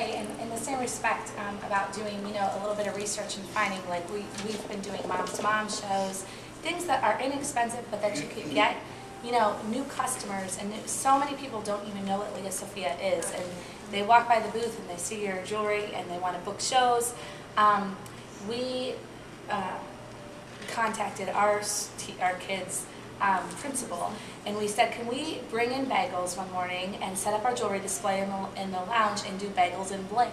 say, in the same respect, about doing, a little bit of research and finding, like we've been doing mom-to-mom shows, things that are inexpensive but that you could get, new customers, and so many people don't even know what Leah Sophia is, and they walk by the booth and they see your jewelry and they want to book shows. We contacted our kids' principal, and we said, can we bring in bagels one morning and set up our jewelry display in the lounge and do bagels and bling?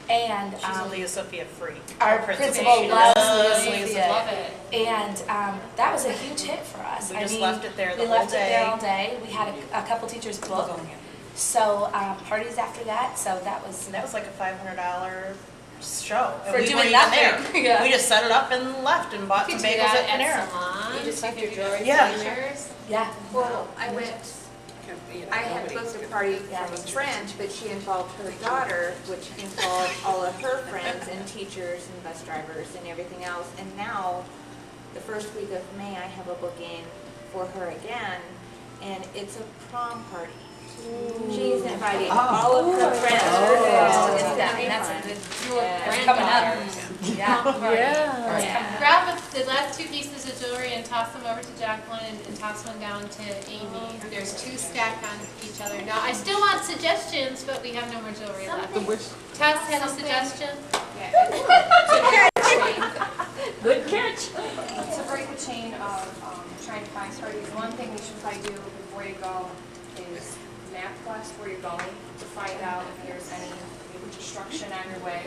And she's a Leah Sophia freak. Our principal loves Leah Sophia. Love it. And that was a huge hit for us. We just left it there the we whole left day. it there all day. We had a couple teachers book. So parties after that. So that was like a $500 show. And for we doing weren't even nothing. there. Yeah. We just set it up and left and bought some bagels at Panera. Salon. You just left your jewelry. Yeah. Yeah. Well, I had booked a party from a friend, but she involved her daughter, which involved all of her friends and teachers and bus drivers and everything else. And now, the first week of May, I have a booking for her again, and it's a prom party. She's inviting all of her friends. That's a good coming up. Yeah. Grab the last 2 pieces of jewelry and toss them over to Jacqueline and toss one down to Amy. There's 2 stacked on each other. Now, I still want suggestions, but we have no more jewelry left. Tess had a suggestion? Good catch. To break the chain of trying to find parties, one thing we should probably do before you go is map quest where you're going to find out if there's any construction on your way,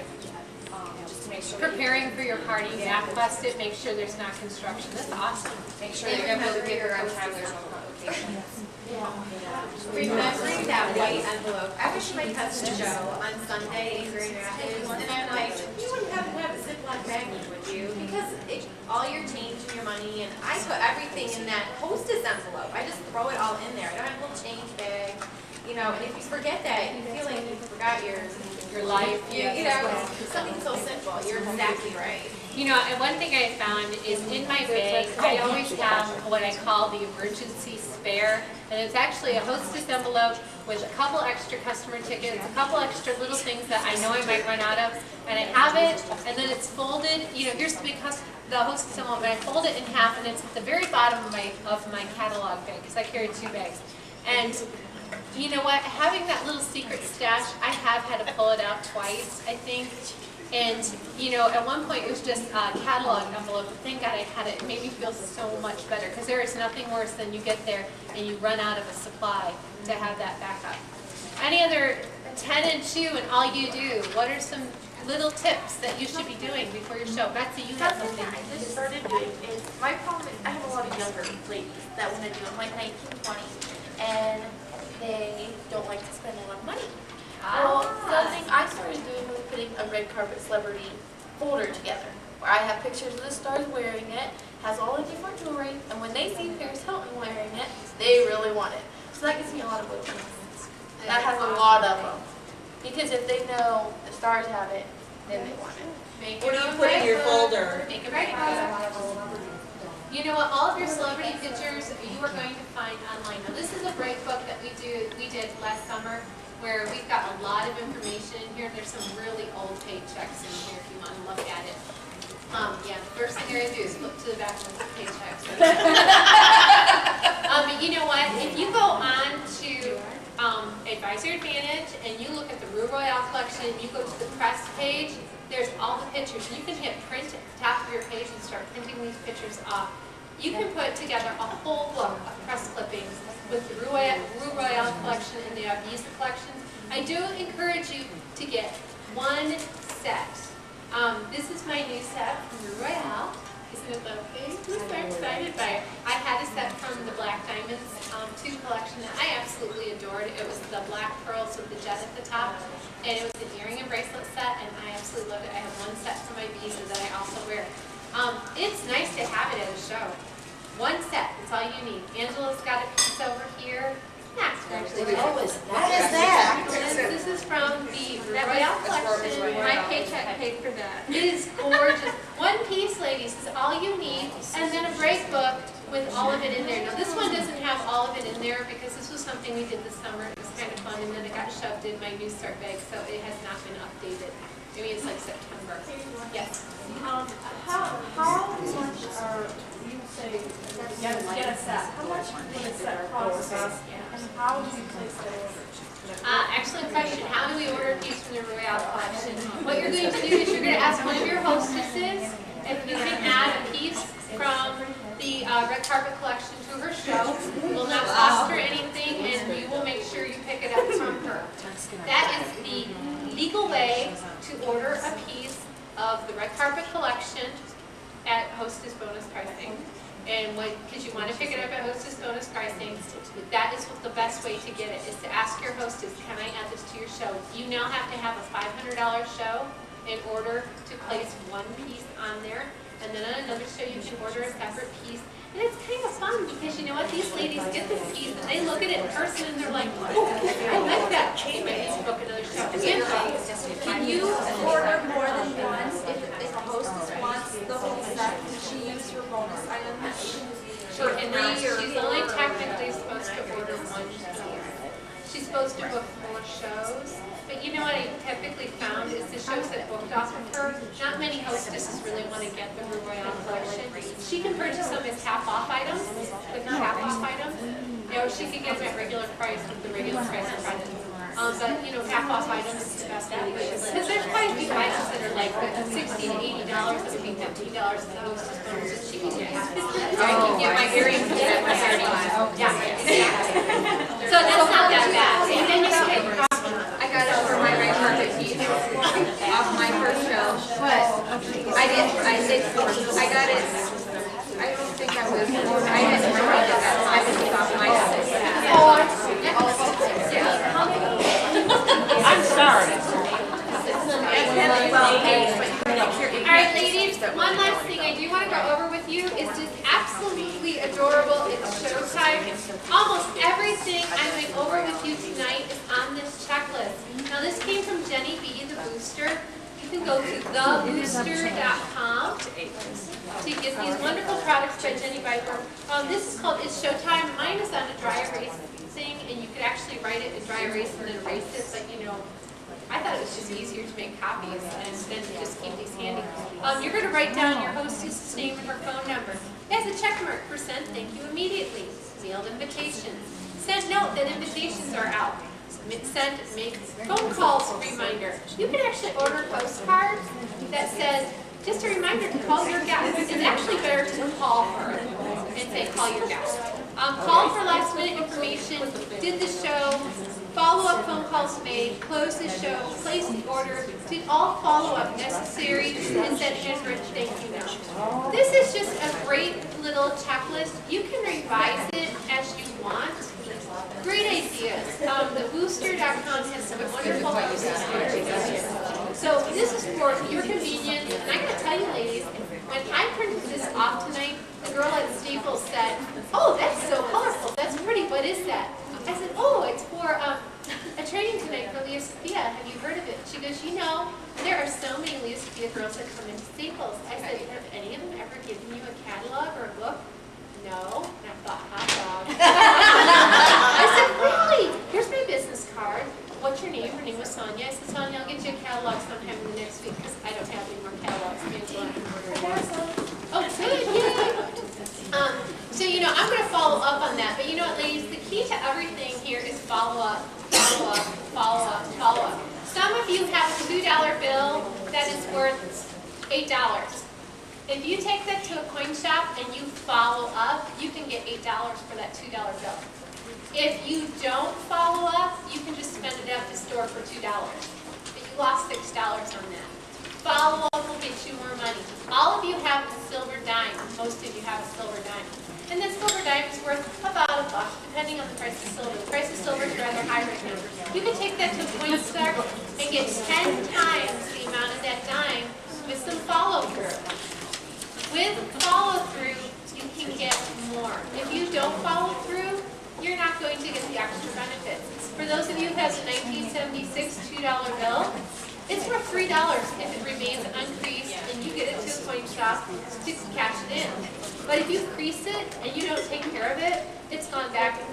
just to make sure. Preparing for your party, map quest it, make sure there's not construction. That's awesome. Make sure you're able to get there on time, there's no complications. Remembering that white envelope, I wish my cousin Joe on Sunday in Grand Rapids, and I'm like, you wouldn't happen to have a Ziploc bag, would you? Because all your change and your money, and I put everything in that hostess envelope. I just throw it all in there. I don't have a little change bag, and if you forget that, you feel like you forgot your life. Something so simple. You're exactly right. And one thing I found is in my bag, I always have what I call the emergency spare. And it's actually a hostess envelope with a couple extra customer tickets, a couple extra little things that I know I might run out of. And I have it, and then it's folded. Here's the big the hostess envelope, and I fold it in half, and it's at the very bottom of my catalog bag, because I carry 2 bags. And you know what? Having that little secret stash, I have had to pull it out twice, I think. And, at one point it was just a catalog envelope, but thank God I had it. It made me feel so much better, because there is nothing worse than you get there and you run out of a supply to have that backup. Any other 10 and 2 and all you do, what are some little tips that you should be doing before your show? Betsy, you have something. I just started doing is, my problem is I have a lot of younger ladies that want to do it, like 19, 20, and they don't like to spend a lot of money. Well, the thing I started doing was putting a red carpet celebrity folder together, where I have pictures of the stars wearing it, has all the different jewelry, and when they see Paris Hilton wearing it, they really want it. So that gives me a lot of bookings. That has a lot of them. Because if they know the stars have it, then they want it. What do you put in your folder? Make a break. You know what? All of your celebrity pictures you are going to find online. Now, this is a break book that we did last summer, where we've got a lot of information in here. There's some really old paychecks in here if you want to look at it. The first thing you're going to do is flip to the back of the paychecks. But you know what? If you go on to Advisor Advantage and you look at the Rue Royale collection, you go to the press page, there's all the pictures. You can hit print at the top of your page and start printing these pictures off. You can put together a whole book of press clippings with the Rue Royale collection and the Avisa collections. I do encourage you to get 1 set. This is my new set from Rue Royale. Isn't it lovely? I'm so excited by it. I had a set from the Black Diamonds 2 collection that I absolutely adored. It was the black pearls with the jet at the top. And it was an earring and bracelet set, and I absolutely loved it. I have 1 set for my Visa that I also wear. It's nice to have it at a show. 1 set, that's all you need. Angela's got a piece over here. What is that? This is from the Royale collection. My paycheck paid for that. It is gorgeous. 1 piece, ladies, is all you need. And then a break book with all of it in there. Now, this one doesn't have all of it in there because this was something we did this summer. It was kind of fun, and then it got shoved in my New Start bag, so it has not been Yes. How much are, you say, get a set, how much would a set cost us, and how do you place that order? Excellent question. How do we order a piece from the Royale collection? What you're going to do is you're going to ask one of your hostesses if you can add a piece from the red carpet collection to her show. It will not cost her anything, and you will make sure you pick it up from her. That is the legal way to order a piece of the red carpet collection at hostess bonus pricing. And because you want to pick it up at hostess bonus pricing, that is the best way to get it, is to ask your hostess, can I add this to your show? You now have to have a $500 show in order to place one piece on there. And then on another show, you can order a separate piece. And it's kind of fun because you know what? These ladies get this piece and they look at it in person and they're like, oh, I like that. I might need to book another show. Can you order more than once if a hostess wants the whole set? Can she use her bonus items? She cannot. She's only technically supposed to order one show. She's supposed to book 4 shows. But you know what I typically found is the shows that booked off of her, not many hostesses really want to get the Rue Royale collection. She can purchase them as half-off items, like half-off items, or she could get them at regular price with the regular price of credit. But you know, half-off items is the best way. Because there's quite a few items that are like $60 to $80 that would be $50 at the hostess bonus that she can get. I can get my earrings at my earrings. Yeah, exactly. So that's not that bad. And then you can I got it for my red carpet piece off my first show, but I got it, I don't think I was, I hadn't heard it that time, it was off my I'm sorry. Alright ladies, one last thing I do want to go over with you is just absolutely adorable. It's showtime. Almost everything I'm going over with you tonight is on this checklist. Now this came from Jenny B, the booster. You can go to thebooster.com to get these wonderful products by Jenny Viper. This is called It's Showtime. Mine is on a dry erase thing, and you could actually write it in dry erase and then erase it, but you know, I thought it was just easier to make copies and then to just keep these handy. You're going to write down your hostess's name and her phone number. As a check mark for send thank you immediately. Mailed invitations. Send note that invitations are out. Send make phone calls reminder. You can actually order postcards that says, just a reminder to call your guest. It's actually better to call her and say call your guest. Call for last minute information, did the show, follow-up phone calls made, close the show, place the order, did all follow-up necessary, and send handwritten thank you note. This is just a great little checklist. You can revise it as you want. Great ideas. The booster.com has some wonderful boosters. So this is for your convenience, and I gotta tell you ladies, when I printed this off tonight, the girl at Staples said, oh, that's so colorful, that's pretty, what is that? I said, oh, it's for a training tonight for Leah Sophia. Have you heard of it? She goes, you know, there are so many Leah Sophia girls that come into Staples. I said, have any of them ever given you a catalog or a book? No. And I thought, hot dog. I said, really? Here's my business card. What's your name? Her name was Sonia. I said, Sonia, I'll get you a catalog sometime in the next week because I don't have any more catalogs. Oh, good. Yay. So, you know, I'm going to follow up on that. But you know what, ladies? The key to everything here is follow up, follow up, follow up, follow up. Some of you have a $2 bill that is worth $8. If you take that to a coin shop and you follow up, you can get $8 for that $2 bill. If you don't follow up, you can just spend it at the store for $2. But you lost $6 on that. Follow up will get you more money. All of you have a silver dime. Most of you have a silver dime. And that silver dime is worth about $1, depending on the price of silver. The price of silver is rather high right now. You can take that to a coin store and get 10 times the amount of that dime with some follow-through. With follow-through, you can get more. If you don't follow through, you're not going to get the extra benefits. For those of you who have the 1976 $2 bill, it's worth $3 if it remains uncreased and you get it to a coin shop to cash it in. But if you crease it and you don't take care of it, it's gone back and